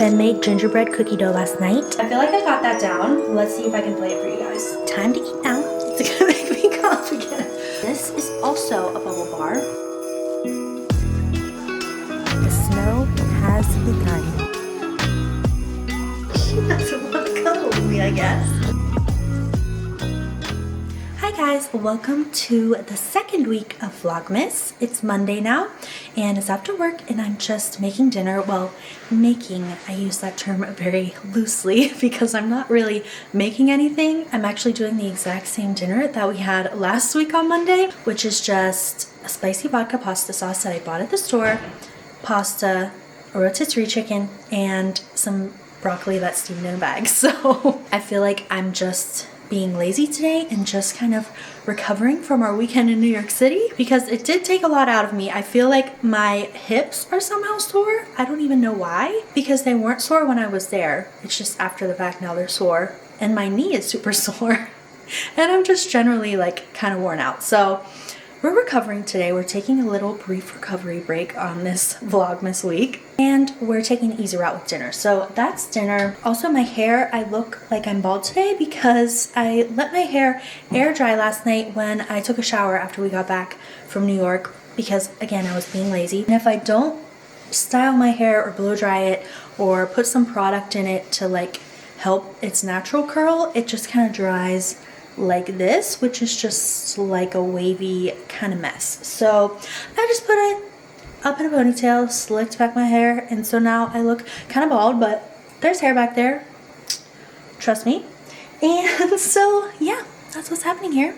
Ben made gingerbread cookie dough last night. I feel like I got that down. Let's see if I can play it for you guys. Time to eat now. It's gonna make me cough again. This is also a bubble bar. The snow has begun. She doesn't want to cuddle with me, I guess. Hi guys, welcome to the second week of Vlogmas. It's Monday now and it's after work and I'm just making dinner. Well, making, I use that term very loosely because I'm not really making anything. I'm actually doing the exact same dinner that we had last week on Monday, which is just a spicy vodka pasta sauce that I bought at the store, pasta, a rotisserie chicken, and some broccoli that's steamed in a bag. So I feel like I'm just being lazy today and just kind of recovering from our weekend in New York City because it did take a lot out of me. I feel like my hips are somehow sore. I don't even know why, because they weren't sore when I was there. It's just after the fact now they're sore, and my knee is super sore and I'm just generally like kind of worn out. So we're recovering today. We're taking a little brief recovery break on this Vlogmas week and we're taking an easy route with dinner. So that's dinner. Also my hair, I look like I'm bald today because I let my hair air dry last night when I took a shower after we got back from New York because again, I was being lazy. And if I don't style my hair or blow dry it or put some product in it to like help its natural curl, it just kind of dries like this, which is just like a wavy kind of mess. So I just put it up in a ponytail, slicked back my hair, and so now I look kind of bald, but there's hair back there, trust me. And so yeah, that's what's happening here.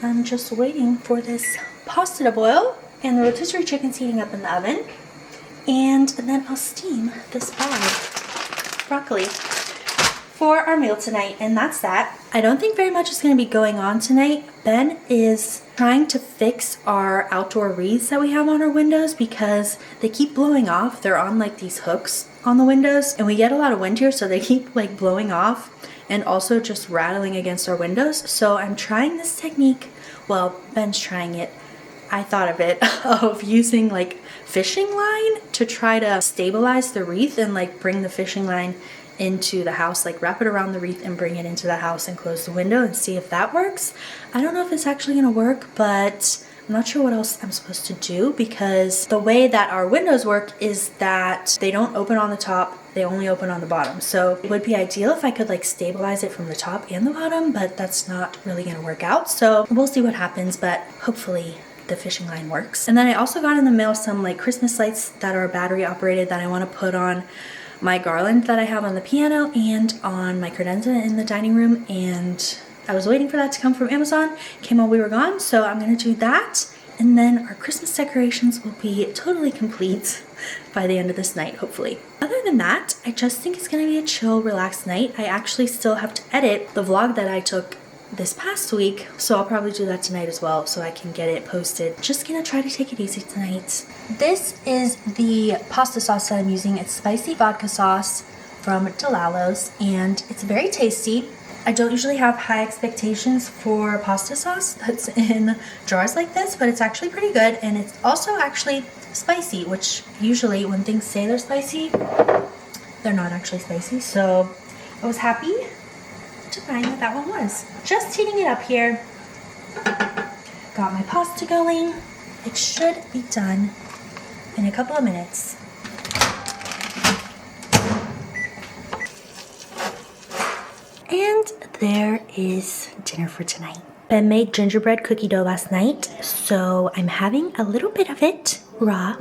I'm just waiting for this pasta to boil and the rotisserie chicken's heating up in the oven, and then I'll steam this bag broccoli for our meal tonight, and that's that. I don't think very much is going to be going on tonight. Ben is trying to fix our outdoor wreaths that we have on our windows because they keep blowing off. They're on like these hooks on the windows and we get a lot of wind here, so they keep like blowing off and also just rattling against our windows. So I'm trying this technique. Well, Ben's trying it. I thought of it, of using like fishing line to try to stabilize the wreath and like bring the fishing line into the house, like wrap it around the wreath and bring it into the house and close the window and see if that works. I don't know if it's actually gonna work, but I'm not sure what else I'm supposed to do because the way that our windows work is that they don't open on the top, they only open on the bottom. So it would be ideal if I could like stabilize it from the top and the bottom, but that's not really gonna work out. So we'll see what happens, but hopefully the fishing line works. And then I also got in the mail some like Christmas lights that are battery operated that I want to put on my garland that I have on the piano and on my credenza in the dining room, and I was waiting for that to come from Amazon. Came while we were gone, so I'm gonna do that, and then our Christmas decorations will be totally complete by the end of this night, hopefully. Other than that, I just think it's gonna be a chill, relaxed night. I actually still have to edit the vlog that I took this past week, so I'll probably do that tonight as well so I can get it posted. Just gonna try to take it easy tonight. This is the pasta sauce that I'm using. It's spicy vodka sauce from Delalo's and it's very tasty. I don't usually have high expectations for pasta sauce that's in jars like this, but it's actually pretty good, and it's also actually spicy, which usually when things say they're spicy, they're not actually spicy. So I was happy to find that that one was. Just heating it up here. Got my pasta going. It should be done in a couple of minutes. And there is dinner for tonight. Ben made gingerbread cookie dough last night, so I'm having a little bit of it raw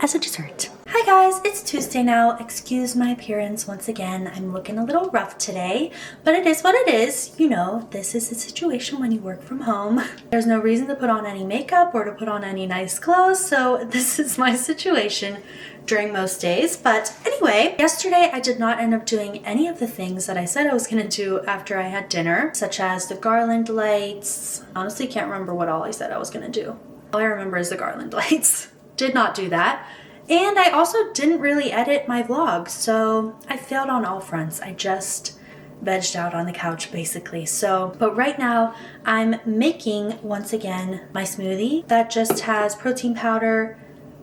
as a dessert. Hi guys, it's Tuesday now. Excuse my appearance once again. I'm looking a little rough today, but it is what it is. You know, this is the situation when you work from home. There's no reason to put on any makeup or to put on any nice clothes, so this is my situation during most days. But anyway, yesterday I did not end up doing any of the things that I said I was gonna do after I had dinner, such as the garland lights. Honestly, can't remember what all I said I was gonna do. All I remember is the garland lights. Did not do that. And I also didn't really edit my vlog, so I failed on all fronts. I just vegged out on the couch basically. So, but right now I'm making, once again, my smoothie that just has protein powder,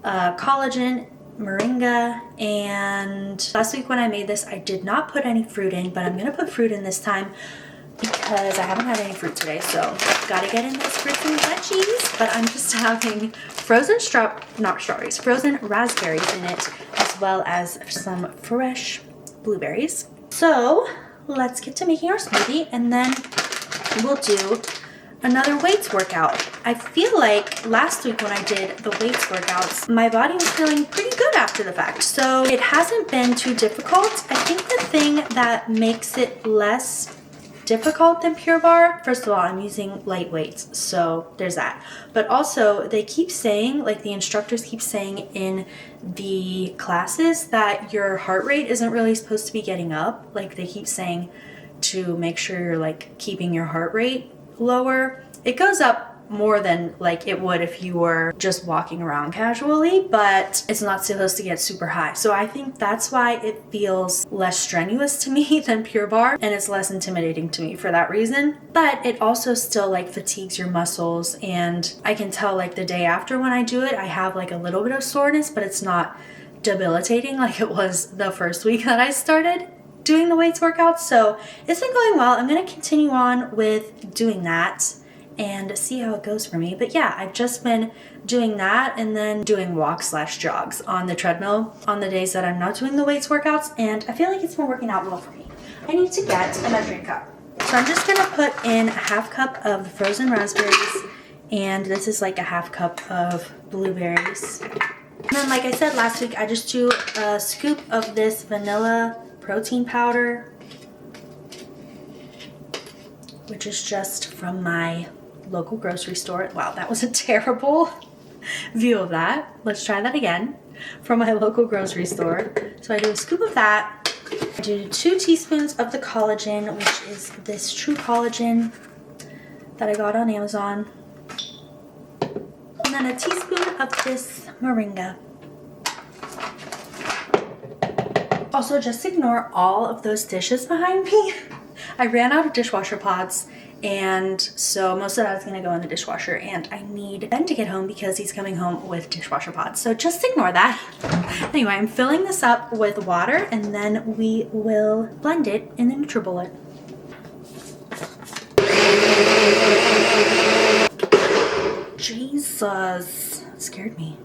collagen, moringa. And last week when I made this, I did not put any fruit in, but I'm gonna put fruit in this time because I haven't had any fruit today, so I've got to get in those fruits and veggies. But I'm just having frozen frozen raspberries in it, as well as some fresh blueberries. So let's get to making our smoothie, and then we'll do another weights workout. I feel like last week when I did the weights workouts, my body was feeling pretty good after the fact, so it hasn't been too difficult. I think the thing that makes it less difficult than Pure Barre, first of all, I'm using light weights, so there's that. But also, they keep saying, like the instructors keep saying in the classes, that your heart rate isn't really supposed to be getting up. Like they keep saying to make sure you're like keeping your heart rate lower. It goes up more than like it would if you were just walking around casually, but it's not supposed to get super high. So I think that's why it feels less strenuous to me than Pure Barre, and it's less intimidating to me for that reason. But it also still like fatigues your muscles, and I can tell like the day after when I do it, I have like a little bit of soreness, but it's not debilitating like it was the first week that I started doing the weights workouts. So it's been going well. I'm going to continue on with doing that and see how it goes for me. But yeah, I've just been doing that and then doing walks/jogs on the treadmill on the days that I'm not doing the weights workouts, and I feel like it's been working out well for me. I need to get a measuring cup. So I'm just gonna put in a half cup of the frozen raspberries, and this is like a half cup of blueberries. And then like I said last week, I just do a scoop of this vanilla protein powder, which is just from my local grocery store. Wow, that was a terrible view of that. Let's try that again. From my local grocery store. So I do a scoop of that. I do 2 teaspoons of the collagen, which is this True Collagen that I got on Amazon. And then a teaspoon of this moringa. Also, just ignore all of those dishes behind me. I ran out of dishwasher pods, and so most of that is going to go in the dishwasher, and I need Ben to get home because he's coming home with dishwasher pods, so just ignore that. Anyway, I'm filling this up with water, and then we will blend it in the NutriBullet. Jesus, it scared me.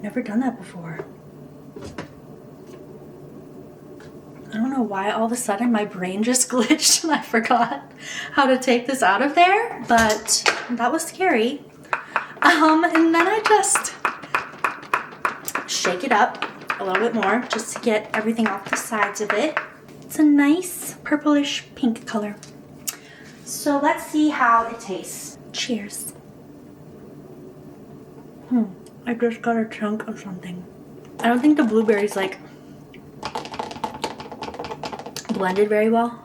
Never done that before. I don't know why all of a sudden my brain just glitched and I forgot how to take this out of there, but that was scary. And then I just shake it up a little bit more just to get everything off the sides of it. It's a nice purplish pink color. So let's see how it tastes. Cheers. I just got a chunk of something. I don't think the blueberries like blended very well.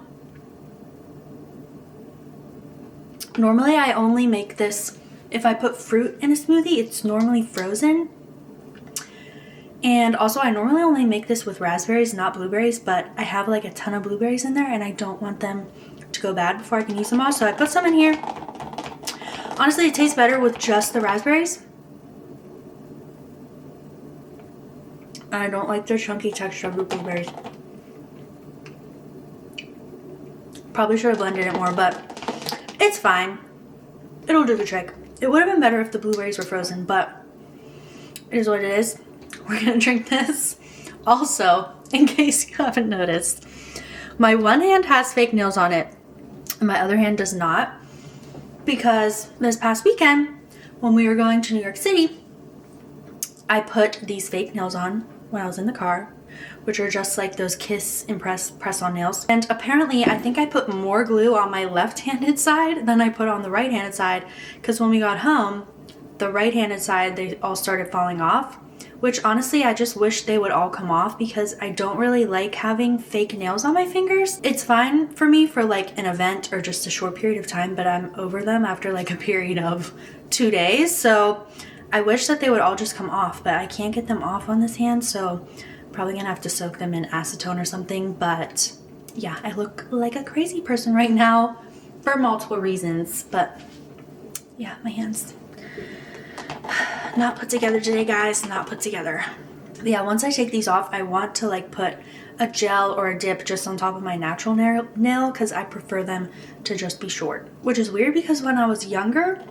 Normally I only make this if I put fruit in a smoothie. It's normally frozen, and also I normally only make this with raspberries, not blueberries, but I have like a ton of blueberries in there and I don't want them to go bad before I can use them all, so I put some in here. Honestly, it tastes better with just the raspberries. I don't like the chunky texture of the blueberries. Probably should have blended it more, but it's fine. It'll do the trick. It would have been better if the blueberries were frozen, but it is what it is. We're gonna drink this. Also, in case you haven't noticed, my one hand has fake nails on it and my other hand does not, because this past weekend when we were going to New York City, I put these fake nails on when I was in the car, which are just like those Kiss Impress press-on nails. And apparently, I think I put more glue on my left-handed side than I put on the right-handed side, because when we got home, the right-handed side, they all started falling off, which honestly, I just wish they would all come off because I don't really like having fake nails on my fingers. It's fine for me for like an event or just a short period of time, but I'm over them after like a period of 2 days. So I wish that they would all just come off, but I can't get them off on this hand, so probably gonna have to soak them in acetone or something. But yeah, I look like a crazy person right now for multiple reasons, but yeah, my hands not put together today, guys, not put together. Yeah, once I take these off, I want to like put a gel or a dip just on top of my natural nail because I prefer them to just be short. Which is weird because when I was younger,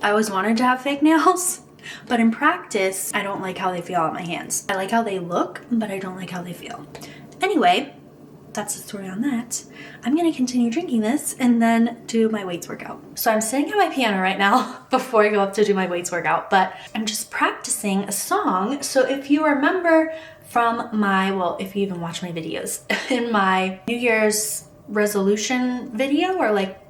I always wanted to have fake nails. But in practice, I don't like how they feel on my hands. I like how they look, but I don't like how they feel. Anyway, that's the story on that. I'm gonna continue drinking this and then do my weights workout. So I'm sitting at my piano right now before I go up to do my weights workout, but I'm just practicing a song. So if you remember from my, well, if you even watch my videos, in my New Year's resolution video, or like,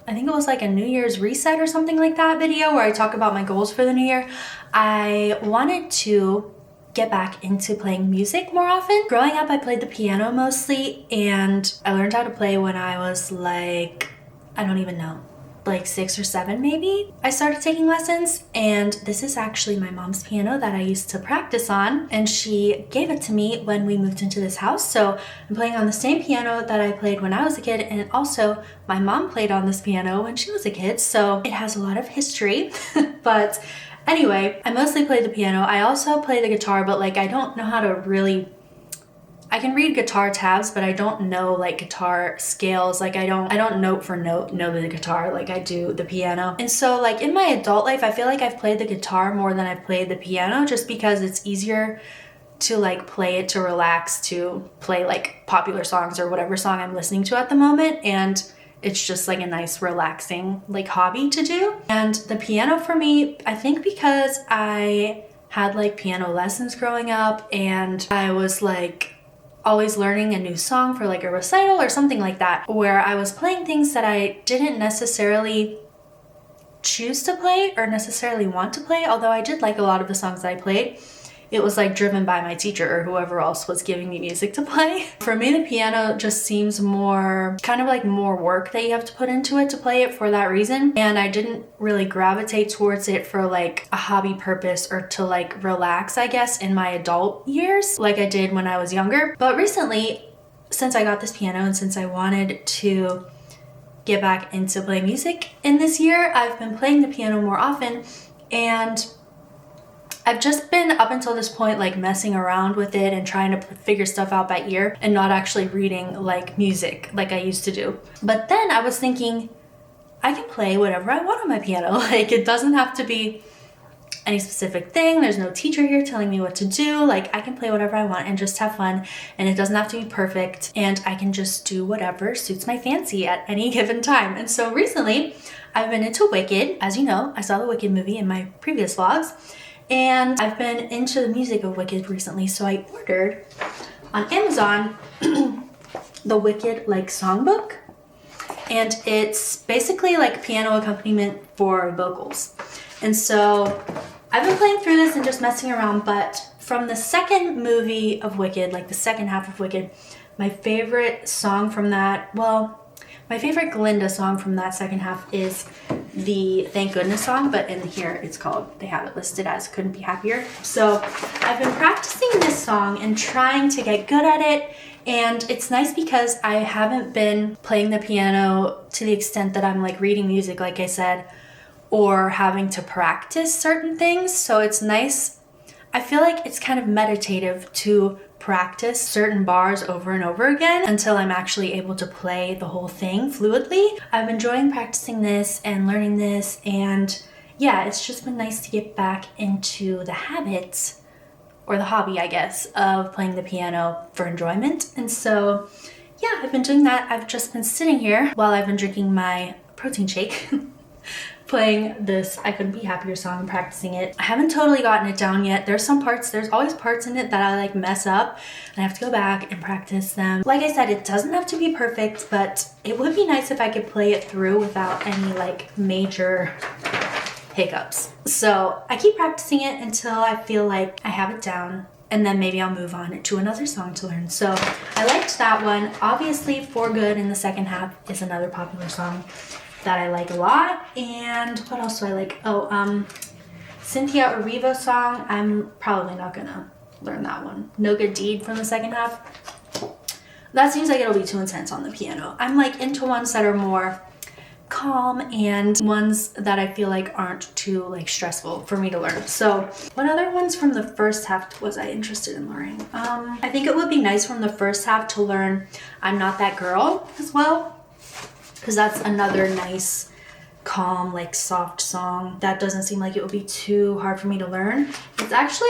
I think it was like a New Year's reset or something like that video where I talk about my goals for the new year, I wanted to get back into playing music more often. Growing up, I played the piano mostly, and I learned how to play when I was like, I don't even know, like 6 or 7 maybe. I started taking lessons, and this is actually my mom's piano that I used to practice on, and she gave it to me when we moved into this house. So I'm playing on the same piano that I played when I was a kid, and also my mom played on this piano when she was a kid, so it has a lot of history. But anyway, I mostly play the piano. I also play the guitar, but like I don't know how to really, I can read guitar tabs, but I don't know like guitar scales. Like I don't note for note know the guitar like I do the piano. And so like in my adult life, I feel like I've played the guitar more than I've played the piano, just because it's easier to like play it to relax, to play like popular songs or whatever song I'm listening to at the moment. And it's just like a nice relaxing like hobby to do. And the piano for me, I think because I had like piano lessons growing up and I was like always learning a new song for like a recital or something like that, where I was playing things that I didn't necessarily choose to play or necessarily want to play, although I did like a lot of the songs that I played. It was like driven by my teacher or whoever else was giving me music to play. For me, the piano just seems more, kind of like more work that you have to put into it to play it for that reason. And I didn't really gravitate towards it for like a hobby purpose or to like relax, I guess, in my adult years like I did when I was younger. But recently, since I got this piano and since I wanted to get back into playing music in this year, I've been playing the piano more often, and I've just been up until this point like messing around with it and trying to figure stuff out by ear and not actually reading like music like I used to do. But then I was thinking, I can play whatever I want on my piano. Like it doesn't have to be any specific thing. There's no teacher here telling me what to do. Like I can play whatever I want and just have fun, and it doesn't have to be perfect, and I can just do whatever suits my fancy at any given time. And so recently I've been into Wicked. As you know, I saw the Wicked movie in my previous vlogs, and I've been into the music of Wicked recently, so I ordered on Amazon the Wicked like songbook, and it's basically like piano accompaniment for vocals. And so I've been playing through this and just messing around, but from the second movie of Wicked, like the second half of Wicked, my favorite song from that, well, my favorite Glinda song from that second half is the Thank Goodness song, but in here it's called, they have it listed as Couldn't Be Happier. So I've been practicing this song and trying to get good at it, and it's nice because I haven't been playing the piano to the extent that I'm like reading music, like I said, or having to practice certain things. So it's nice. I feel like it's kind of meditative to practice certain bars over and over again until I'm actually able to play the whole thing fluidly. I'm enjoying practicing this and learning this, and yeah, it's just been nice to get back into the habits, or the hobby, I guess, of playing the piano for enjoyment. And so yeah, I've been doing that. I've just been sitting here while I've been drinking my protein shake playing this I Couldn't Be Happier song and practicing it. I haven't totally gotten it down yet. There's always parts in it that I like mess up, and I have to go back and practice them. Like I said, it doesn't have to be perfect, but it would be nice if I could play it through without any like major hiccups. So I keep practicing it until I feel like I have it down, and then maybe I'll move on to another song to learn. So I liked that one. Obviously, For Good in the second half is another popular song that I like a lot. And what else do I like? Cynthia Erivo song. I'm probably not gonna learn that one. No Good Deed from the second half. That seems like it'll be too intense on the piano. I'm like into ones that are more calm and ones that I feel like aren't too like stressful for me to learn. So what other ones from the first half was I interested in learning? I think it would be nice from the first half to learn I'm Not That Girl as well, because that's another nice calm like soft song that doesn't seem like it would be too hard for me to learn. It's actually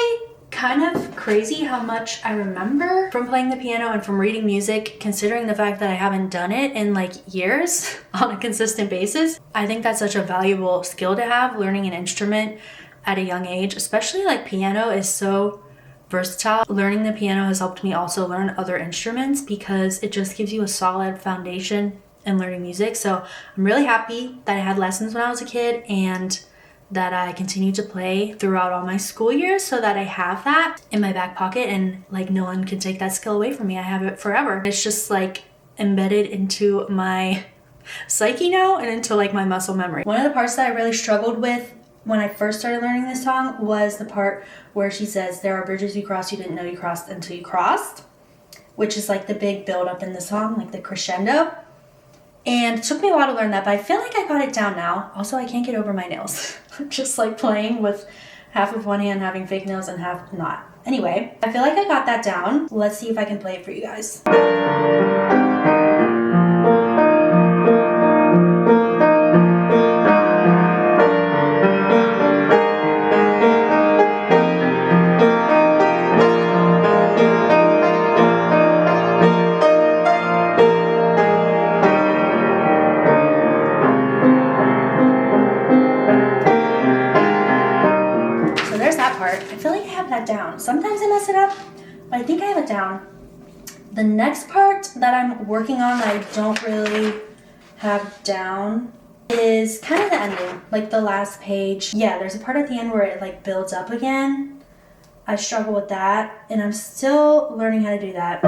kind of crazy how much I remember from playing the piano and from reading music, considering the fact that I haven't done it in like years on a consistent basis. I think that's such a valuable skill to have, learning an instrument at a young age, especially like piano is so versatile. Learning the piano has helped me also learn other instruments because it just gives you a solid foundation in learning music. So I'm really happy that I had lessons when I was a kid and that I continue to play throughout all my school years so that I have that in my back pocket and like no one can take that skill away from me. I have it forever. It's just like embedded into my psyche now and into like my muscle memory. One of the parts that I really struggled with when I first started learning this song was the part where she says, "There are bridges you crossed you didn't know you crossed until you crossed," which is like the big build up in the song, like the crescendo. And it took me a while to learn that, but I feel like I got it down now. Also, I can't get over my nails. Just like playing with half of one hand having fake nails and half not. Anyway, I feel like I got that down. Let's see if I can play it for you guys. I feel like I have that down. Sometimes I mess it up, but I think I have it down. The next part that I'm working on that I don't really have down is kind of the ending, like the last page. Yeah, there's a part at the end where it like builds up again. I struggle with that, and I'm still learning how to do that.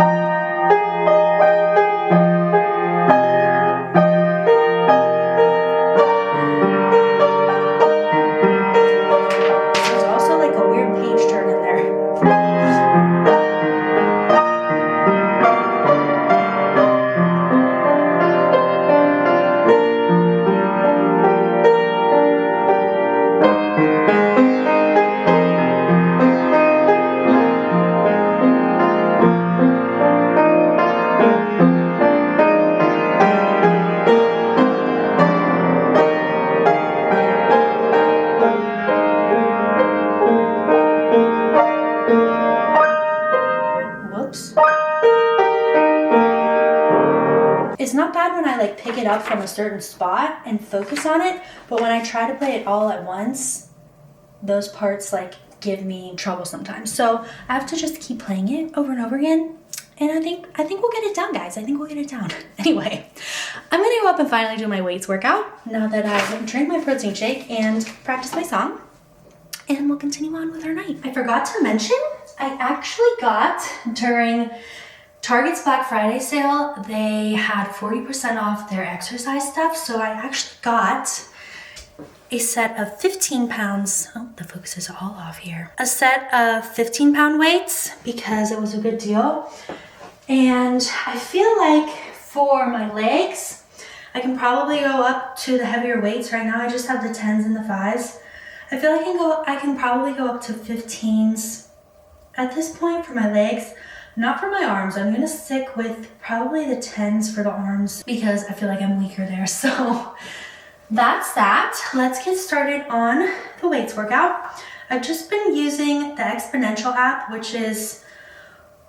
It's not bad when I like pick it up from a certain spot and focus on it, but when I try to play it all at once, those parts like give me trouble sometimes. So I have to just keep playing it over and over again. And I think we'll get it down, guys. I think we'll get it down. Anyway, I'm gonna go up and finally do my weights workout now that I've drank my protein shake and practice my song. And we'll continue on with our night. I forgot to mention, I actually got during Target's Black Friday sale, they had 40% off their exercise stuff. So I actually got a set of 15 pounds. Oh, the focus is all off here. A set of 15-pound weights because it was a good deal. And I feel like for my legs, I can probably go up to the heavier weights. Right now I just have the 10s and the 5s. I feel like I can probably go up to 15s at this point for my legs. Not for my arms. I'm gonna stick with probably the 10s for the arms because I feel like I'm weaker there. So that's that. Let's get started on the weights workout. I've just been using the Exponential app, which is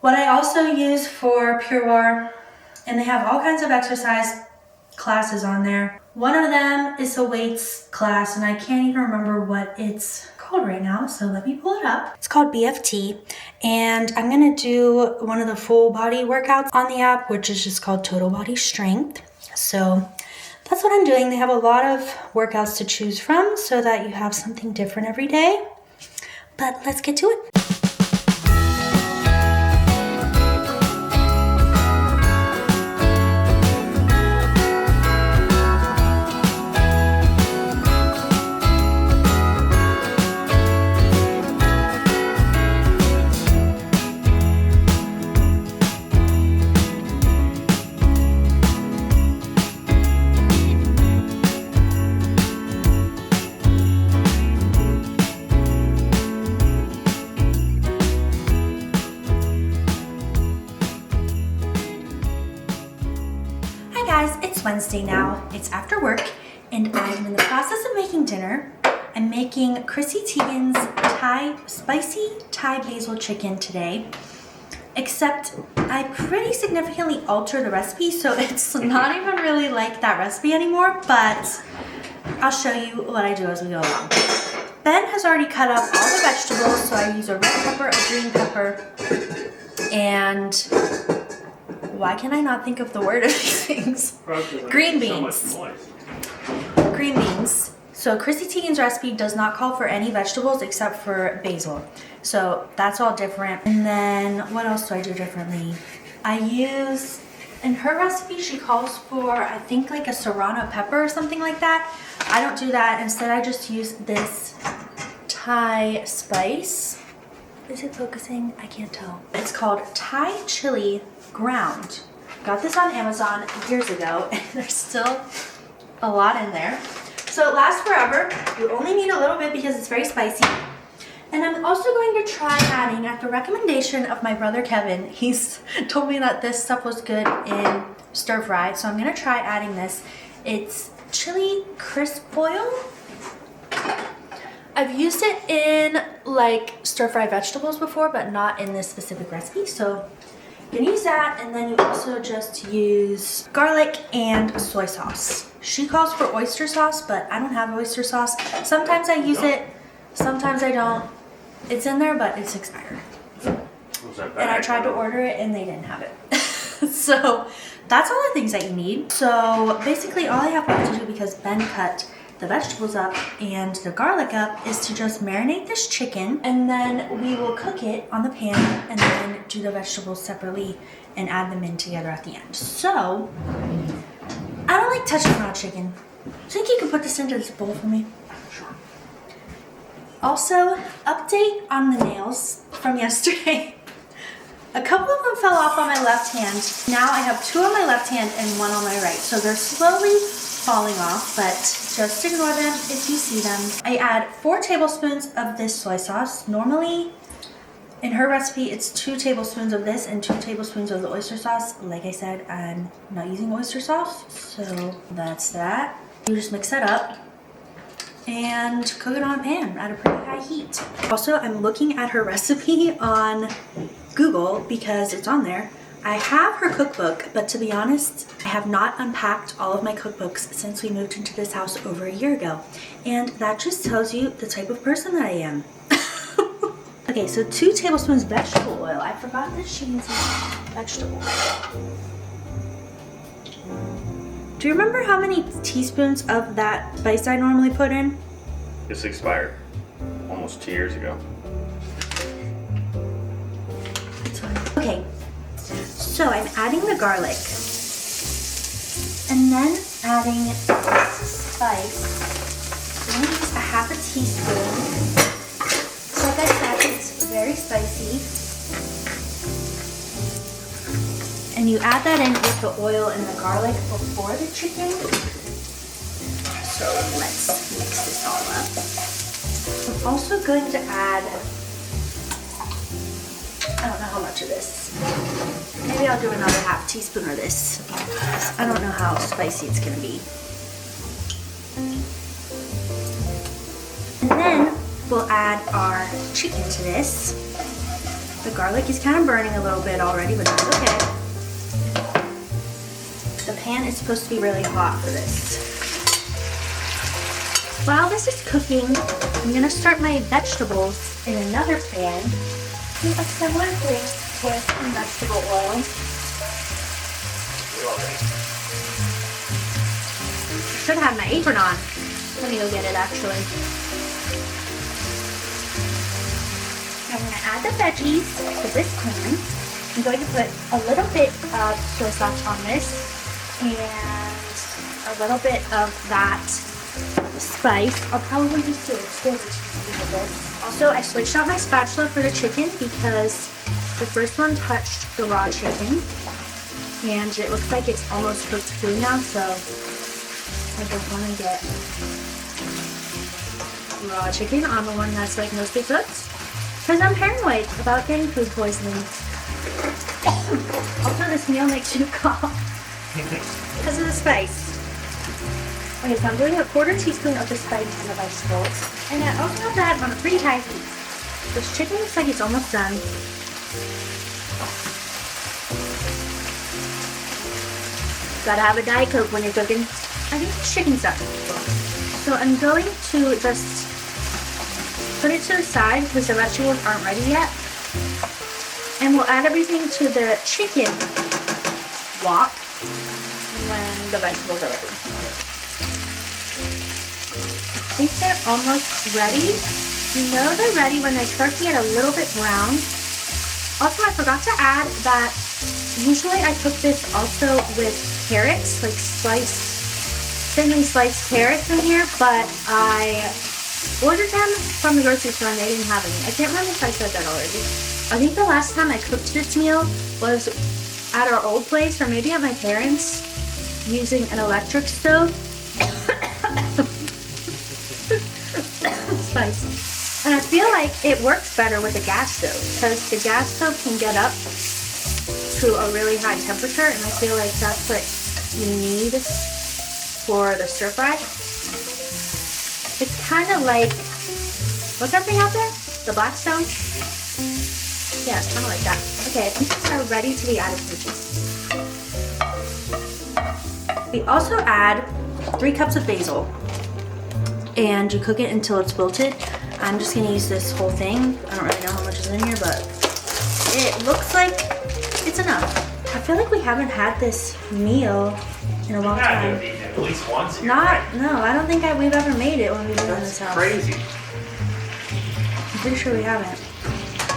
what I also use for Pure Barre, and they have all kinds of exercise classes on there. One of them is a weights class, and I can't even remember what it's called right now, so let me pull it up. It's called BFT, and I'm gonna do one of the full body workouts on the app, which is just called Total Body Strength. So that's what I'm doing. They have a lot of workouts to choose from so that you have something different every day. But let's get to it. guys, it's Wednesday now. It's after work and I'm in the process of making dinner. I'm making Chrissy Teigen's spicy Thai basil chicken today. Except I pretty significantly altered the recipe, so it's not even really like that recipe anymore, but I'll show you what I do as we go along. Ben has already cut up all the vegetables, so I use a red pepper, a green pepper, and why can I not think of the word of these things? Green beans. Green beans. So Chrissy Teigen's recipe does not call for any vegetables except for basil. So that's all different. And then what else do I do differently? I use, in her recipe she calls for, I think like a serrano pepper or something like that. I don't do that. Instead I just use this Thai spice. Is it focusing? I can't tell. It's called Thai chili ground. Got this on Amazon years ago and there's still a lot in there. So it lasts forever. You only need a little bit because it's very spicy. And I'm also going to try adding, at the recommendation of my brother Kevin, he's told me that this stuff was good in stir fry, so I'm going to try adding this. It's chili crisp oil. I've used it in like stir fry vegetables before, but not in this specific recipe, so you can use that. And then you also just use garlic and soy sauce. She calls for oyster sauce, but I don't have oyster sauce. Sometimes I use it, sometimes I don't. It's in there, but it's expired. And I tried to order it and they didn't have it. So that's all the things that you need. So basically all I have left to do, because Ben cut the vegetables up and the garlic up, is to just marinate this chicken, and then we will cook it on the pan and then do the vegetables separately and add them in together at the end. So I don't like touching raw chicken. Think you can put this into this bowl for me? Sure. Also, update on the nails from yesterday. A couple of them fell off on my left hand. Now I have 2 on my left hand and 1 on my right. So they're slowly falling off, but just ignore them if you see them. I add 4 tablespoons of this soy sauce. Normally, in her recipe, it's 2 tablespoons of this and 2 tablespoons of the oyster sauce. Like I said, I'm not using oyster sauce, so that's that. You just mix that up and cook it on a pan at a pretty high heat. Also, I'm looking at her recipe on Google because it's on there. I have her cookbook, but to be honest, I have not unpacked all of my cookbooks since we moved into this house over a year ago. And that just tells you the type of person that I am. Okay, so 2 tablespoons vegetable oil. I forgot that she uses vegetable oil. Do you remember how many teaspoons of that spice I normally put in? It's expired almost 2 years ago. Okay, so I'm adding the garlic and then adding spice. I'm going to use a half a teaspoon. So like I said, it's very spicy. And you add that in with the oil and the garlic before the chicken. So let's mix this all up. I'm also going to add, I don't know how much of this. Maybe I'll do another half teaspoon of this. I don't know how spicy it's going to be. And then we'll add our chicken to this. The garlic is kind of burning a little bit already, but that's okay. The pan is supposed to be really hot for this. While this is cooking, I'm going to start my vegetables in another pan. Do a similar thing with some vegetable oil. I should have my apron on. Let me go get it actually. I'm going to add the veggies to this pan. I'm going to put a little bit of soy sauce on this and a little bit of that spice. I'll probably just do a quarter teaspoon of this. Also, I switched out my spatula for the chicken because the first one touched the raw chicken and it looks like it's almost cooked through now, so I don't want to get raw chicken on the one that's like mostly cooked because I'm paranoid about getting food poisoning. Also, this meal makes you cough. because of the spice. Okay, so I'm doing a 1/4 teaspoon of the spice in the vegetables. And I also have that on a pretty high heat. This chicken looks like it's almost done. Gotta have a Diet Coke when you're cooking. I think this chicken's done. So I'm going to just put it to the side because the vegetables aren't ready yet. And we'll add everything to the chicken wok when the vegetables are ready. I think they're almost ready. You know they're ready when they start to get a little bit brown. Also, I forgot to add that usually I cook this also with carrots, like thinly sliced carrots in here, but I ordered them from the grocery store and they didn't have any. I can't remember if I said that already. I think the last time I cooked this meal was at our old place, or maybe at my parents', using an electric stove. Spice. And I feel like it works better with a gas stove because the gas stove can get up to a really high temperature, and I feel like that's what you need for the stir fry. It's kind of like, what's that thing out there? The Blackstone? Yeah, it's kind of like that. Okay, I think these are ready to be added to the chicken. We also add 3 cups of basil, and you cook it until it's wilted. I'm just gonna use this whole thing. I don't really know how much is in here, but it looks like it's enough. I feel like we haven't had this meal in a long time. You've eaten it at least once here, No, right? I don't think we've ever made it when we lived in this house. Crazy. I'm pretty sure we haven't.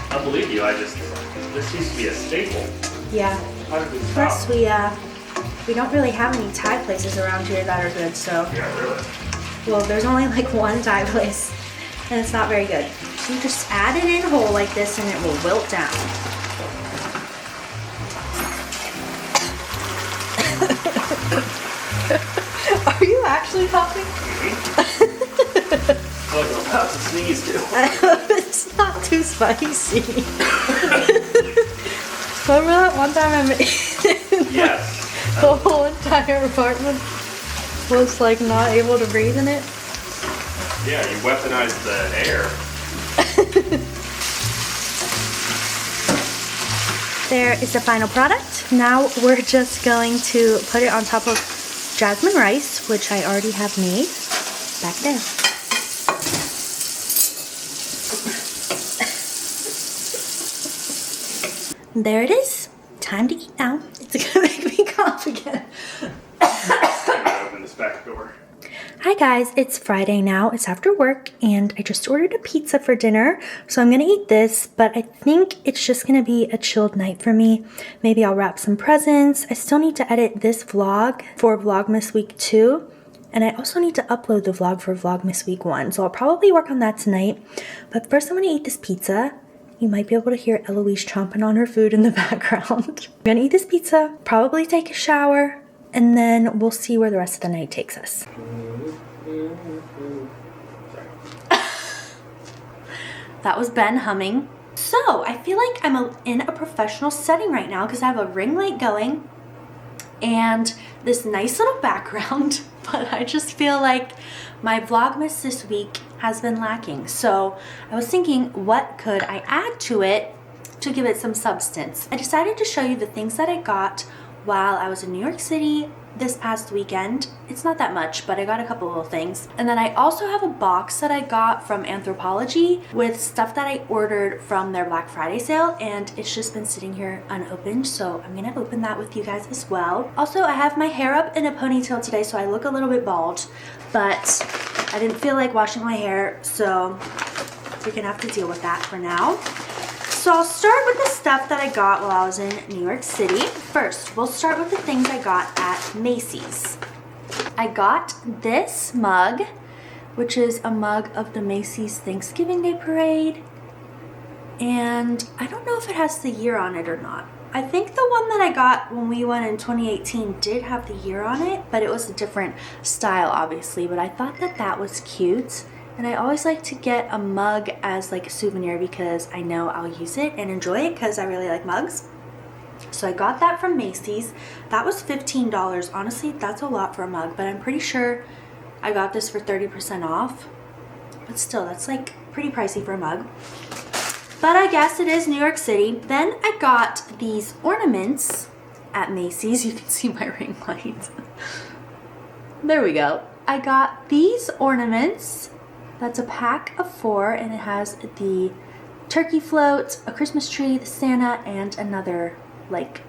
I believe you. This used to be a staple. Yeah. How did we stop? Plus, we don't really have any Thai places around here that are good, so. Yeah, really. Well, there's only like one Thai place, and it's not very good. So you just add it in whole like this, and it will wilt down. Are you actually coughing? Look, I'm about to sneeze too. It's not too spicy. Remember that one time I made Yes. the whole entire apartment was like not able to breathe in it? Yeah, you weaponized the air. There is the final product. Now we're just going to put it on top of jasmine rice, which I already have made back there. There it is. Time to eat now. It's gonna make me cough again. Open this back door. Hi guys, it's Friday now. It's after work and I just ordered a pizza for dinner. So I'm gonna eat this, but I think it's just gonna be a chilled night for me. Maybe I'll wrap some presents. I still need to edit this vlog for Vlogmas week 2. And I also need to upload the vlog for Vlogmas week 1. So I'll probably work on that tonight. But first I'm gonna eat this pizza. You might be able to hear Eloise chomping on her food in the background. I'm gonna eat this pizza, probably take a shower, and then we'll see where the rest of the night takes us. That was Ben humming. So I feel like I'm in a professional setting right now because I have a ring light going and this nice little background, but I just feel like my Vlogmas this week has been lacking. So I was thinking, what could I add to it to give it some substance? I decided to show you the things that I got while I was in New York City this past weekend. It's not that much, but I got a couple little things. And then I also have a box that I got from Anthropologie with stuff that I ordered from their Black Friday sale, and it's just been sitting here unopened, so I'm gonna open that with you guys as well. Also, I have my hair up in a ponytail today, so I look a little bit bald, but I didn't feel like washing my hair, so we're gonna have to deal with that for now. So I'll start with the stuff that I got while I was in New York City. First, we'll start with the things I got at Macy's. I got this mug, which is a mug of the Macy's Thanksgiving Day Parade. And I don't know if it has the year on it or not. I think the one that I got when we went in 2018 did have the year on it, but it was a different style, obviously. But I thought that that was cute. And I always like to get a mug as like a souvenir because I know I'll use it and enjoy it because I really like mugs. So I got that from Macy's. That was $15. Honestly, that's a lot for a mug, but I'm pretty sure I got this for 30% off. But still, that's like pretty pricey for a mug. But I guess it is New York City. Then I got these ornaments at Macy's. You can see my ring light. There we go. I got these ornaments. That's a pack of 4, and it has the turkey float, a Christmas tree, the Santa, and another like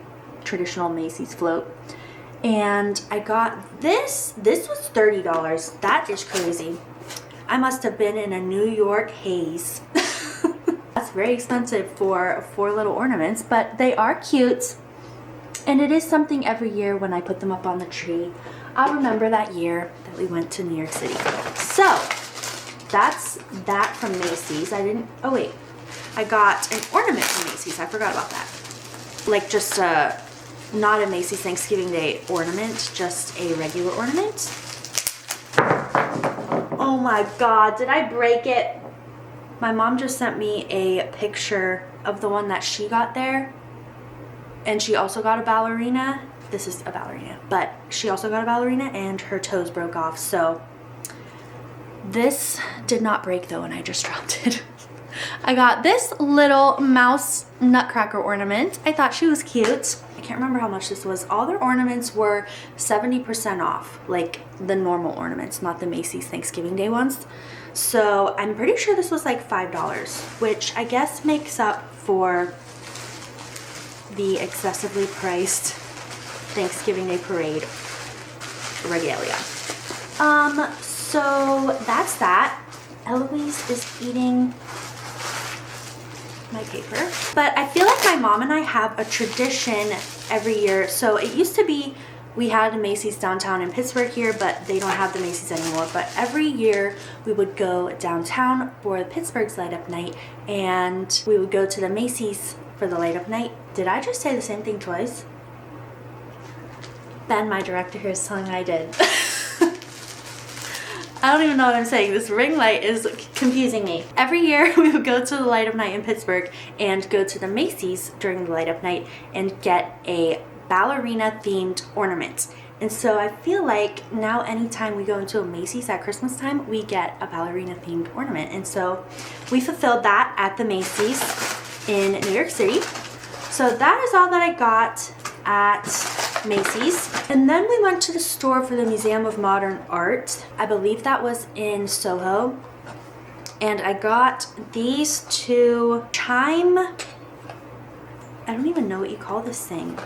traditional Macy's float. And I got this. This was $30. That is crazy. I must have been in a New York haze. That's very expensive for 4 little ornaments, but they are cute. And it is something every year when I put them up on the tree. I'll remember that year that we went to New York City. So that's that from Macy's. Oh wait, I got an ornament from Macy's. I forgot about that. Like just not a Macy's Thanksgiving Day ornament, just a regular ornament. Oh my God, did I break it? My mom just sent me a picture of the one that she got there. And she also got a ballerina. This is a ballerina, but she also got a ballerina and her toes broke off. So this did not break though, and I just dropped it. I got this little mouse nutcracker ornament. I thought she was cute. I can't remember how much this was. All their ornaments were 70% off, like the normal ornaments, not the Macy's Thanksgiving Day ones. So I'm pretty sure this was like $5, which I guess makes up for the excessively priced Thanksgiving Day parade regalia. So that's that. Eloise is eating my paper. But I feel like my mom and I have a tradition every year. So it used to be we had a Macy's downtown in Pittsburgh here, but they don't have the Macy's anymore. But every year we would go downtown for Pittsburgh's light up night, and we would go to the Macy's for the light up night. Did I just say the same thing twice? Ben, my director here, is telling me I did. I don't even know what I'm saying. This ring light is confusing me. Every year we would go to the light up night in Pittsburgh and go to the Macy's during the light up night and get a ballerina themed ornament. And so I feel like now anytime we go into a Macy's at Christmas time, we get a ballerina themed ornament. And so we fulfilled that at the Macy's in New York City. So that is all that I got at Macy's. And then we went to the store for the Museum of Modern Art. I believe that was in Soho. And I got these 2 chime, I don't even know what you call this thing.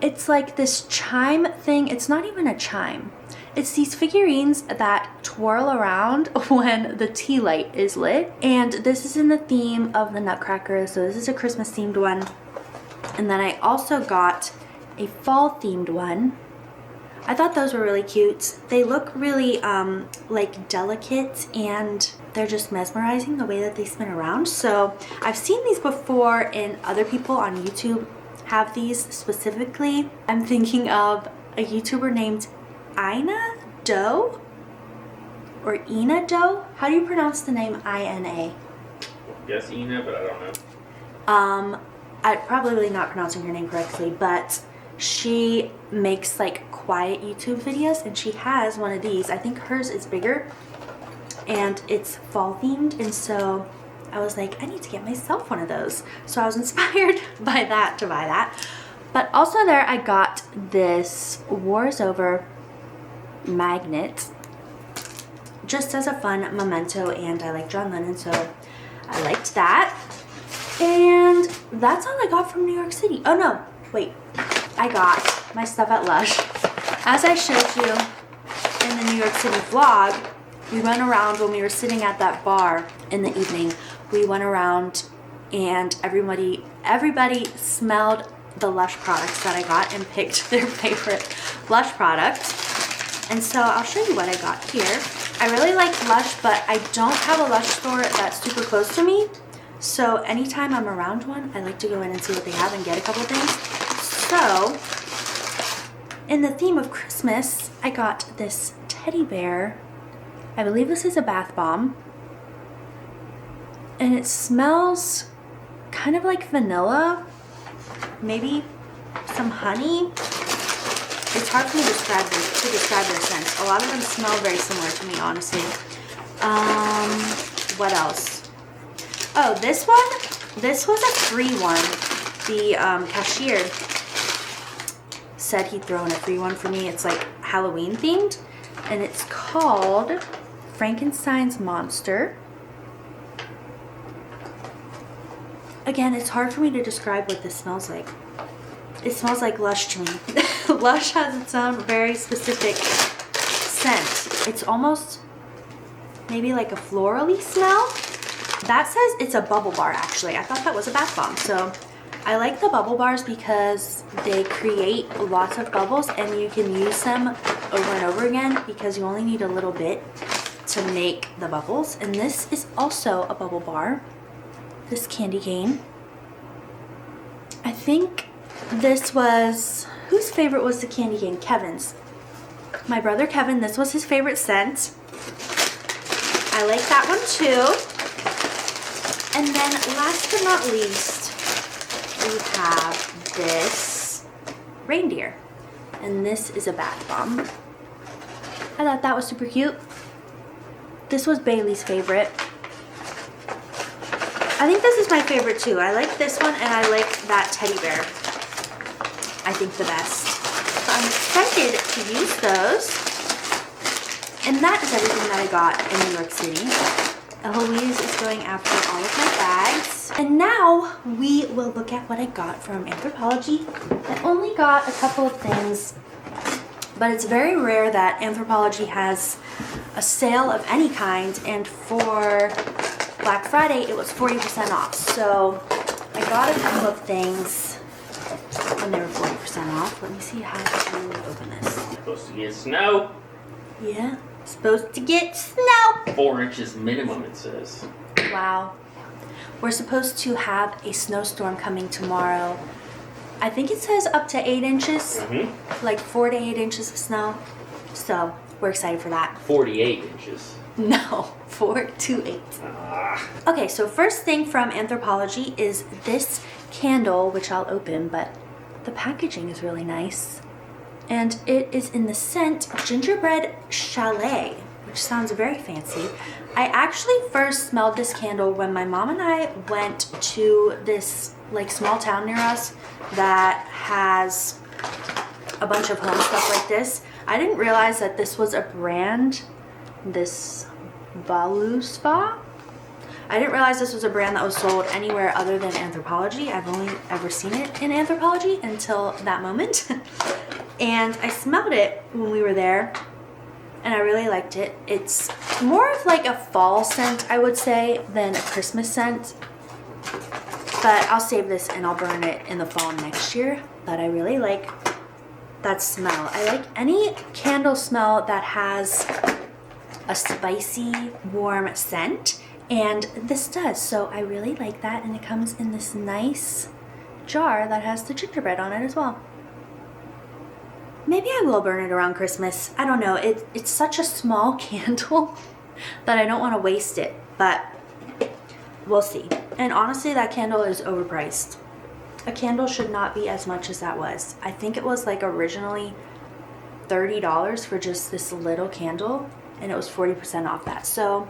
It's like this chime thing. It's not even a chime. It's these figurines that twirl around when the tea light is lit. And this is in the theme of the Nutcracker. So this is a Christmas themed one. And then I also got a fall themed one. I thought those were really cute. They look really like delicate, and they're just mesmerizing the way that they spin around. So I've seen these before, and other people on YouTube have these specifically. I'm thinking of a YouTuber named Ina Doe or Ina Doe. How do you pronounce the name I-N-A? Yes, Ina, but I don't know. I'm probably not pronouncing her name correctly, but she makes like quiet YouTube videos, and she has one of these. I think hers is bigger and it's fall themed, and so I was like, I need to get myself one of those. So I was inspired by that to buy that. But also there I got this War is Over magnet just as a fun memento, and I like John Lennon, so I liked that. And that's all I got from New York City. Oh no, wait. I got my stuff at Lush. As I showed you in the New York City vlog, we went around when we were sitting at that bar in the evening. We went around and everybody smelled the Lush products that I got and picked their favorite Lush product. And so I'll show you what I got here. I really like Lush, but I don't have a Lush store that's super close to me. So anytime I'm around one, I like to go in and see what they have and get a couple things. So in the theme of Christmas, I got this teddy bear. I believe this is a bath bomb. And it smells kind of like vanilla, maybe some honey. It's hard for me to describe their scents. A lot of them smell very similar to me, honestly. What else? Oh, this was a free one. The cashier said he'd throw in a free one for me. It's like Halloween themed, and it's called Frankenstein's Monster. Again, it's hard for me to describe what this smells like. It smells like Lush to me. Lush has its own very specific scent. It's almost maybe like a florally smell. That says it's a bubble bar, actually. I thought that was a bath bomb. So I like the bubble bars because they create lots of bubbles and you can use them over and over again because you only need a little bit to make the bubbles. And this is also a bubble bar. This candy cane. I think this was, whose favorite was the candy cane? Kevin's. My brother Kevin, this was his favorite scent. I like that one too. And then last but not least, we have this reindeer. And this is a bath bomb. I thought that was super cute. This was Bailey's favorite. I think this is my favorite too. I like this one and I like that teddy bear. I think the best. So I'm excited to use those. And that is everything that I got in New York City. Eloise is going after all of my bags. And now we will look at what I got from Anthropologie. I only got a couple of things, but it's very rare that Anthropologie has a sale of any kind, and for Black Friday it was 40% off. So I got a couple of things when they were 40% off. Let me see how to open this. Supposed to get snow. Yeah, supposed to get snow. 4 inches minimum, it says. Wow. We're supposed to have a snowstorm coming tomorrow. I think it says up to 8 inches, like 4 to 8 inches of snow. So we're excited for that. 48 inches. No, 4 to 8. Okay, so first thing from Anthropologie is this candle, which I'll open, but the packaging is really nice. And it is in the scent Gingerbread Chalet, which sounds very fancy. I actually first smelled this candle when my mom and I went to this like small town near us that has a bunch of home stuff like this. I didn't realize that this was a brand, this Baluspa. I didn't realize this was a brand that was sold anywhere other than Anthropologie. I've only ever seen it in Anthropologie until that moment. And I smelled it when we were there and I really liked it. It's more of like a fall scent, I would say, than a Christmas scent. But I'll save this and I'll burn it in the fall next year. But I really like that smell. I like any candle smell that has a spicy, warm scent. And this does. So I really like that. And it comes in this nice jar that has the gingerbread on it as well. Maybe I will burn it around Christmas. I don't know. It's such a small candle that I don't want to waste it. But we'll see. And honestly, that candle is overpriced. A candle should not be as much as that was. I think it was like originally $30 for just this little candle. And it was 40% off that. So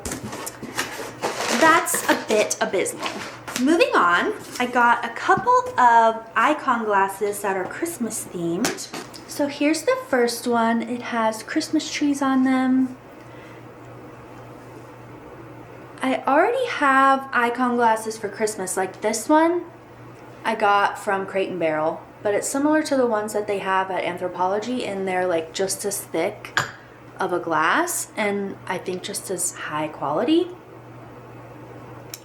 that's a bit abysmal. Moving on, I got a couple of icon glasses that are Christmas themed. So here's the first one. It has Christmas trees on them. I already have icon glasses for Christmas. Like this one I got from Crate & Barrel, but it's similar to the ones that they have at Anthropologie, and they're like just as thick of a glass and I think just as high quality.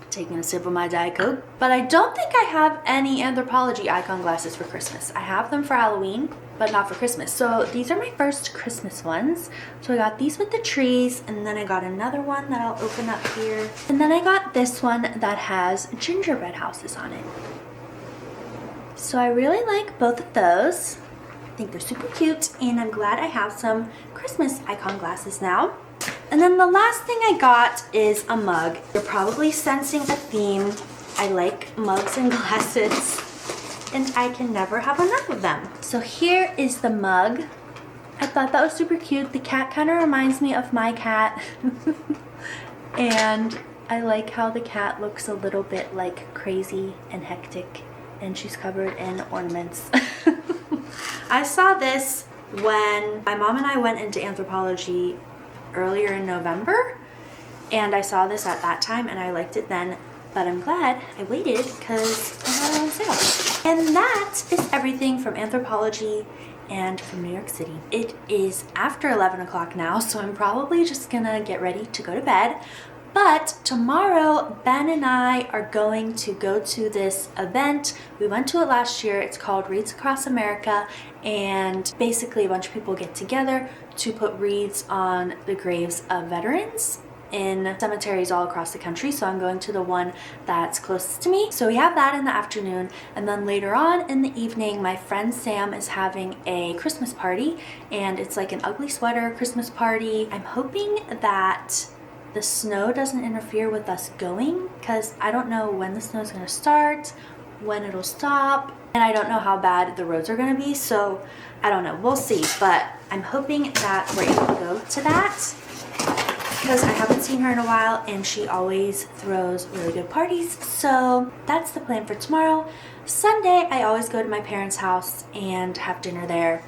Taking a sip of my Diet Coke. But I don't think I have any Anthropologie icon glasses for Christmas. I have them for Halloween, but not for Christmas. So these are my first Christmas ones. So I got these with the trees, and then I got another one that I'll open up here. And then I got this one that has gingerbread houses on it. So I really like both of those. I think they're super cute, and I'm glad I have some Christmas icon glasses now. And then the last thing I got is a mug. You're probably sensing a theme. I like mugs and glasses, and I can never have enough of them. So here is the mug. I thought that was super cute. The cat kind of reminds me of my cat. And I like how the cat looks a little bit like crazy and hectic, and she's covered in ornaments. I saw this when my mom and I went into Anthropologie earlier in November, and I saw this at that time and I liked it then, but I'm glad I waited because I had it on sale. And that is everything from Anthropologie and from New York City. It is after 11 o'clock now, so I'm probably just gonna get ready to go to bed. But tomorrow, Ben and I are going to go to this event. We went to it last year. It's called Wreaths Across America, and basically a bunch of people get together to put wreaths on the graves of veterans in cemeteries all across the country. So I'm going to the one that's closest to me. So we have that in the afternoon, and then later on in the evening, my friend Sam is having a Christmas party, and it's like an ugly sweater Christmas party. I'm hoping that the snow doesn't interfere with us going, because I don't know when the snow is going to start, when it'll stop, and I don't know how bad the roads are going to be, so I don't know. We'll see, but I'm hoping that we're able to go to that because I haven't seen her in a while, and she always throws really good parties. So that's the plan for tomorrow. Sunday, I always go to my parents' house and have dinner there,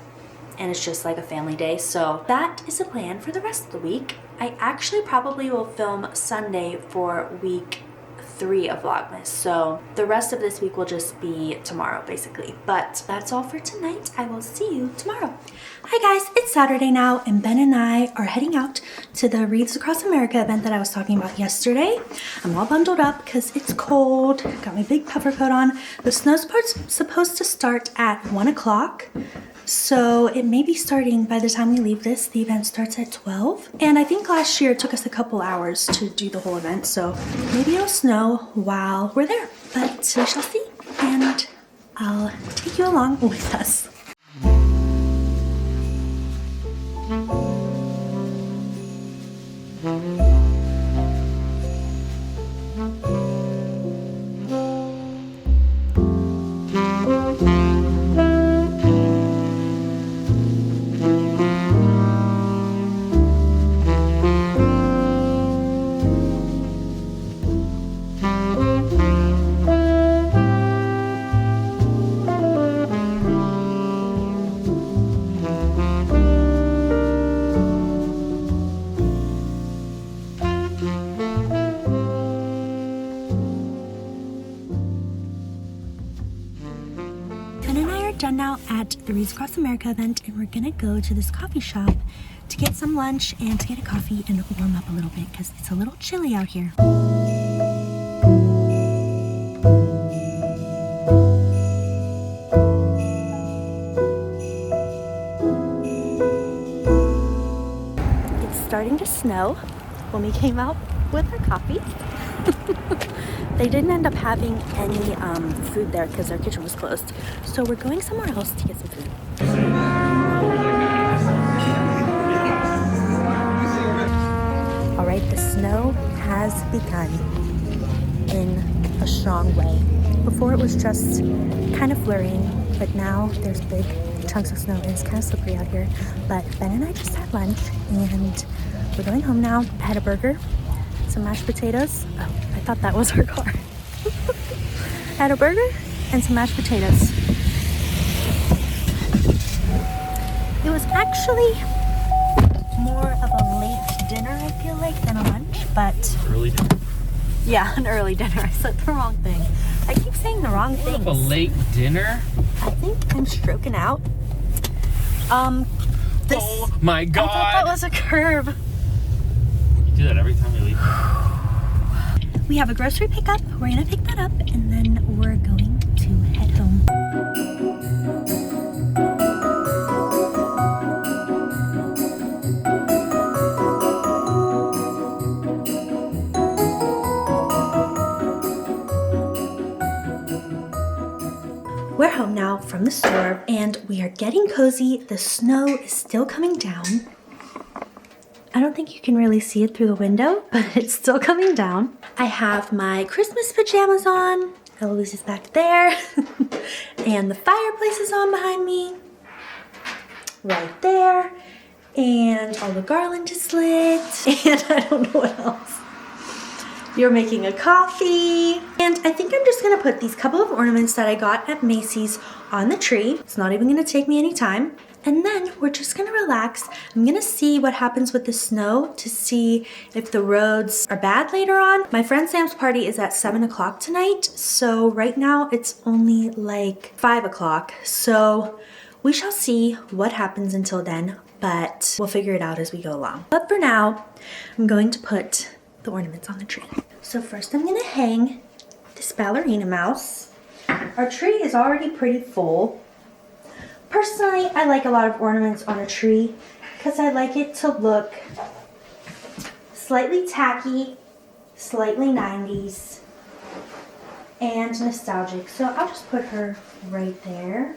and it's just like a family day. So that is the plan for the rest of the week. I actually probably will film Sunday for week 3 of Vlogmas. So the rest of this week will just be tomorrow, basically. But that's all for tonight. I will see you tomorrow. Hi guys, it's Saturday now, and Ben and I are heading out to the Wreaths Across America event that I was talking about yesterday. I'm all bundled up because it's cold. Got my big puffer coat on. The snow's supposed to start at 1 o'clock. So it may be starting by the time we leave this. The event starts at 12. And I think last year it took us a couple hours to do the whole event. So maybe it'll snow while we're there. But we shall see. And I'll take you along with us. Done now at the Wreaths Across America event, and we're gonna go to this coffee shop to get some lunch and to get a coffee and warm up a little bit because it's a little chilly out here. It's starting to snow when we came out with our coffee. They didn't end up having any food there because their kitchen was closed. So we're going somewhere else to get some food. All right, the snow has begun in a strong way. Before it was just kind of flurrying, but now there's big chunks of snow and it's kind of slippery out here. But Ben and I just had lunch and we're going home now. I had a burger, some mashed potatoes. Oh, I thought that was our car. I had a burger and some mashed potatoes. It was actually more of a late dinner, I feel like, than a lunch, but... Early dinner? Yeah, an early dinner. I said the wrong thing. I keep saying the wrong things. A late dinner? I think I'm stroking out. This... Oh my god! I thought that was a curve. You do that every time we leave. We have a grocery pickup. We're gonna pick that up and then we're going to head home. We're home now from the store and we are getting cozy. The snow is still coming down. I don't think you can really see it through the window, but it's still coming down. I have my Christmas pajamas on. Eloise is back there. And the fireplace is on behind me. Right there. And all the garland is lit. And I don't know what else. You're making a coffee. And I think I'm just gonna put these couple of ornaments that I got at Macy's on the tree. It's not even gonna take me any time. And then we're just gonna relax. I'm gonna see what happens with the snow to see if the roads are bad later on. My friend Sam's party is at 7 o'clock tonight. So right now it's only like 5 o'clock. So we shall see what happens until then, but we'll figure it out as we go along. But for now, I'm going to put the ornaments on the tree. So first I'm gonna hang this ballerina mouse. Our tree is already pretty full. Personally, I like a lot of ornaments on a tree because I like it to look slightly tacky, slightly 90s, and nostalgic. So I'll just put her right there.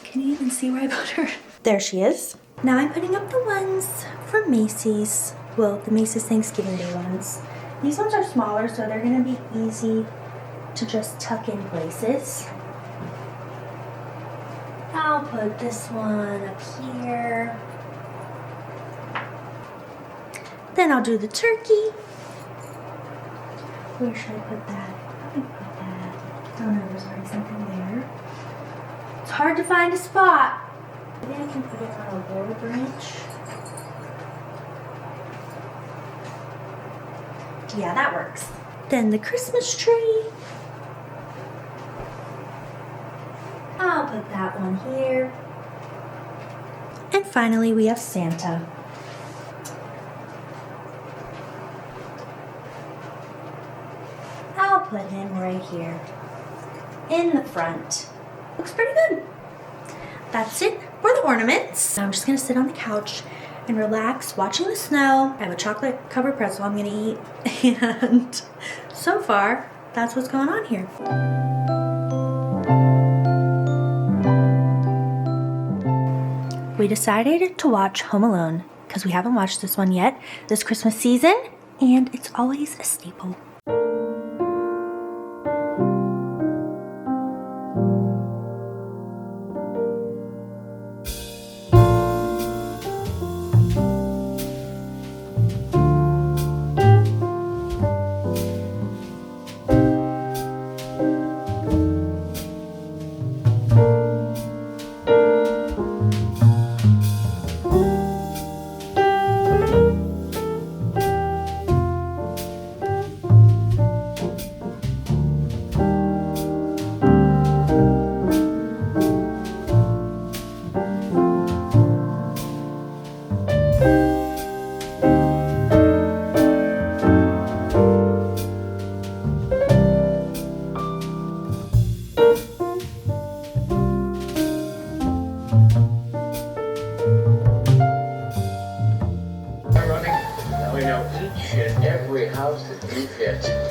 Can you even see where I put her? There she is. Now I'm putting up the ones from Macy's. Well, the Macy's Thanksgiving Day ones. These ones are smaller, so they're gonna be easy to just tuck in places. I'll put this one up here. Then I'll do the turkey. Where should I put that? Let me put that. Oh no, there's already something there. It's hard to find a spot. Maybe I can put it on a lower branch. Yeah, that works. Then the Christmas tree. I'll put that one here. And finally, we have Santa. I'll put him right here in the front. Looks pretty good. That's it for the ornaments. Now I'm just gonna sit on the couch and relax watching the snow. I have a chocolate covered pretzel I'm gonna eat. And so far, that's what's going on here. We decided to watch Home Alone because we haven't watched this one yet this Christmas season, and it's always a staple.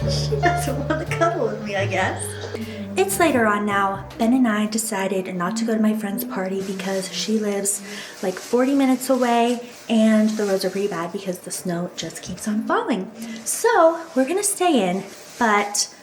She doesn't want to cuddle with me, I guess. It's later on now. Ben and I decided not to go to my friend's party because she lives like 40 minutes away and the roads are pretty bad because the snow just keeps on falling. So we're gonna stay in, but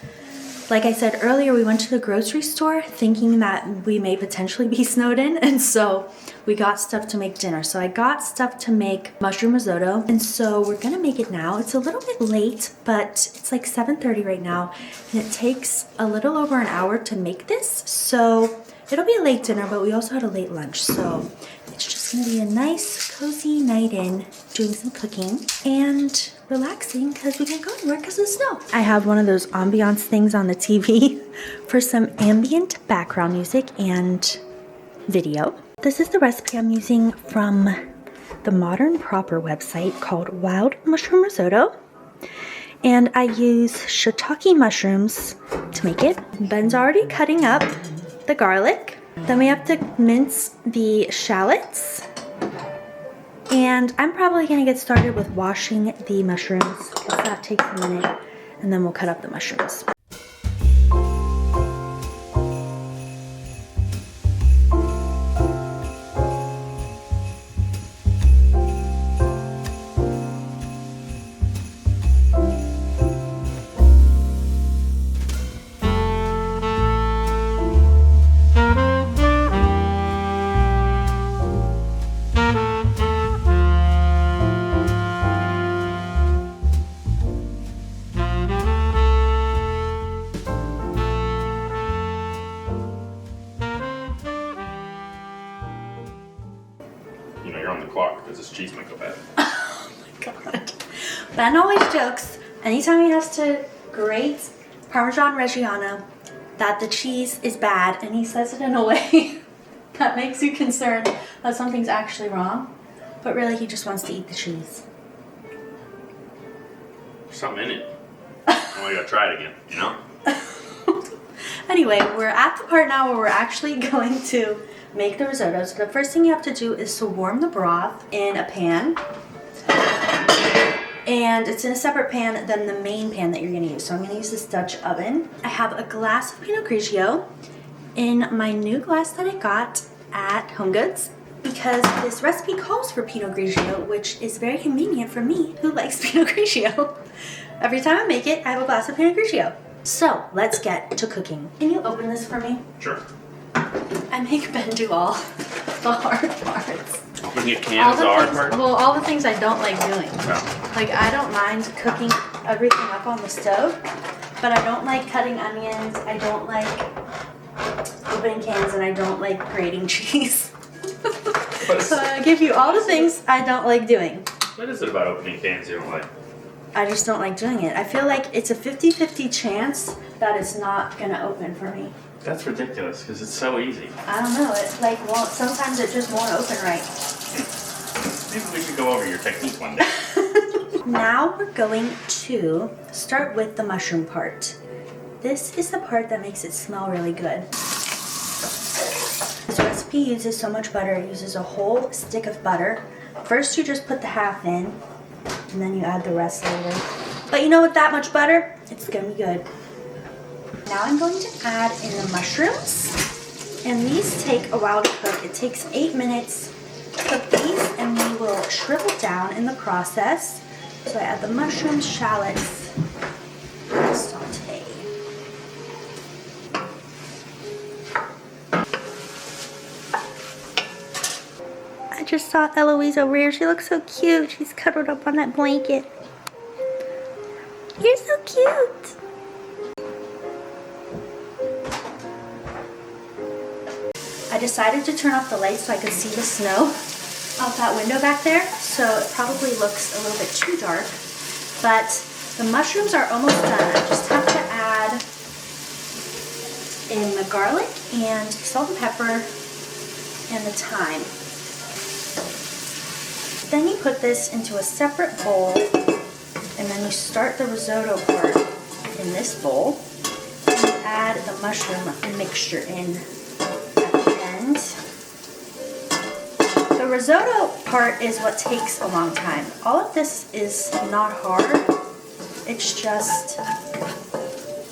like I said earlier, we went to the grocery store thinking that we may potentially be snowed in, and so we got stuff to make dinner. So I got stuff to make mushroom risotto, and so we're gonna make it now. It's a little bit late, but it's like 7:30 right now, and it takes a little over an hour to make this. So it'll be a late dinner, but we also had a late lunch. So it's just gonna be a nice, cozy night in, doing some cooking and relaxing because we can't go anywhere because of the snow. I have one of those ambiance things on the TV for some ambient background music and video. This is the recipe I'm using from the Modern Proper website called Wild Mushroom Risotto. And I use shiitake mushrooms to make it. Ben's already cutting up the garlic. Then we have to mince the shallots. And I'm probably gonna get started with washing the mushrooms because that takes a minute, and then we'll cut up the mushrooms. you know, you're on the clock because this cheese might go bad. Oh my god. Ben always jokes anytime he has to grate Parmesan Reggiano that the cheese is bad, and he says it in a way that makes you concerned that something's actually wrong. But really, he just wants to eat the cheese. There's something in it. Oh, I gotta try it again, you know? Anyway, we're at the part now where we're actually going to make the risotto. So the first thing you have to do is to warm the broth in a pan. And it's in a separate pan than the main pan that you're gonna use. So I'm gonna use this Dutch oven. I have a glass of Pinot Grigio in my new glass that I got at Home Goods, because this recipe calls for Pinot Grigio, which is very convenient for me who likes Pinot Grigio. Every time I make it, I have a glass of Pinot Grigio. So let's get to cooking. Can you open this for me? Sure. I make Ben do all the hard parts. Opening a can is the hard part? Well, all the things I don't like doing. No. Like, I don't mind cooking everything up on the stove, but I don't like cutting onions, I don't like opening cans, and I don't like grating cheese. So I give you all the things I don't like doing. What is it about opening cans you don't like? I just don't like doing it. I feel like it's a 50-50 chance that it's not gonna open for me. That's ridiculous because it's so easy. I don't know, it like won't, sometimes it just won't open right. Maybe we should go over your technique one day. Now we're going to start with the mushroom part. This is the part that makes it smell really good. This recipe uses so much butter. It uses a whole stick of butter. First you just put the half in, and then you add the rest later. But you know, with that much butter, it's gonna be good. Now I'm going to add in the mushrooms, and these take a while to cook. It takes 8 minutes to cook these, and we will shrivel down in the process. So I add the mushrooms, shallots, and saute. I just saw Eloise over here. She looks so cute. She's cuddled up on that blanket. You're so cute. I decided to turn off the lights so I could see the snow out that window back there, so it probably looks a little bit too dark, but the mushrooms are almost done. I just have to add in the garlic and salt and pepper and the thyme. Then you put this into a separate bowl, and then you start the risotto part in this bowl, and you add the mushroom mixture in at the end. The risotto part is what takes a long time. All of this is not hard. It's just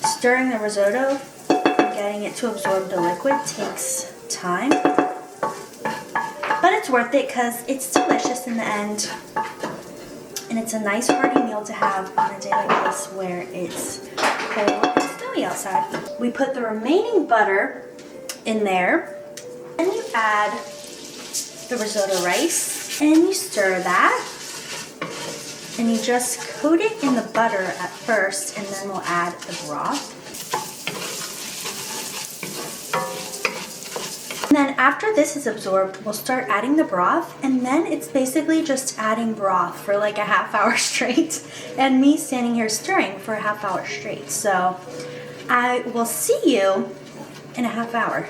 stirring the risotto and getting it to absorb the liquid takes time. But it's worth it because it's delicious in the end. And it's a nice hearty meal to have on a day like this where it's cold and snowy outside. We put the remaining butter in there. Then you add the risotto rice, and you stir that, and you just coat it in the butter at first, and then we'll add the broth. And then after this is absorbed, we'll start adding the broth, and then it's basically just adding broth for like a half hour straight, and me standing here stirring for a half hour straight. So I will see you in a half hour.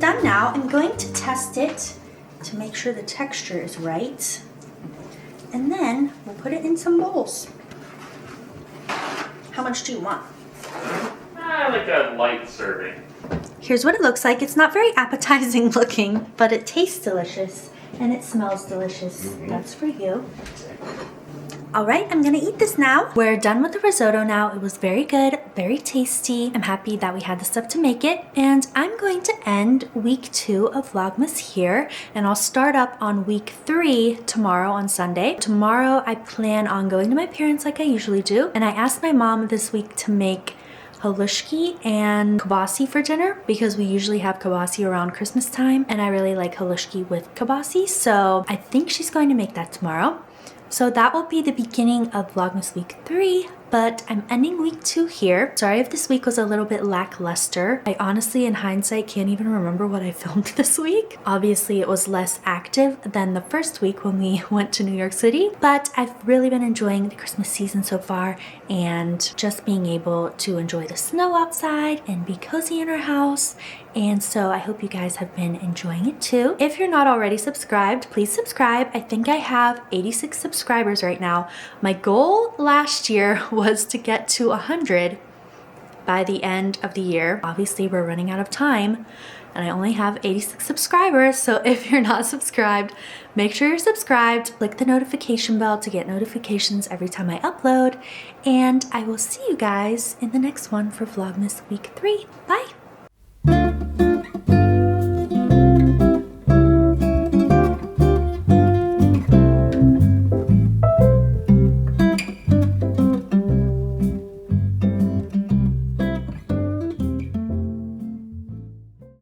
Done now. I'm going to test it to make sure the texture is right, and then we'll put it in some bowls. How much do you want? Like a light serving. Here's what it looks like. It's not very appetizing looking, but it tastes delicious and it smells delicious. That's for you. All right, I'm gonna eat this now. We're done with the risotto now. It was very good, very tasty. I'm happy that we had the stuff to make it. And I'm going to end week 2 of Vlogmas here, and I'll start up on week 3 tomorrow on Sunday. Tomorrow I plan on going to my parents like I usually do, and I asked my mom this week to make halushki and kibasi for dinner because we usually have kibasi around Christmas time, and I really like halushki with kibasi, so I think she's going to make that tomorrow. So that will be the beginning of Vlogmas week 3, but I'm ending week 2 here. Sorry if this week was a little bit lackluster. I honestly, in hindsight, can't even remember what I filmed this week. Obviously, it was less active than the first week when we went to New York City, but I've really been enjoying the Christmas season so far and just being able to enjoy the snow outside and be cozy in our house. And so I hope you guys have been enjoying it too. If you're not already subscribed, please subscribe. I think I have 86 subscribers right now. My goal last year was to get to 100 by the end of the year. Obviously, we're running out of time and I only have 86 subscribers. So if you're not subscribed, make sure you're subscribed. Click the notification bell to get notifications every time I upload. And I will see you guys in the next one for Vlogmas week 3. Bye.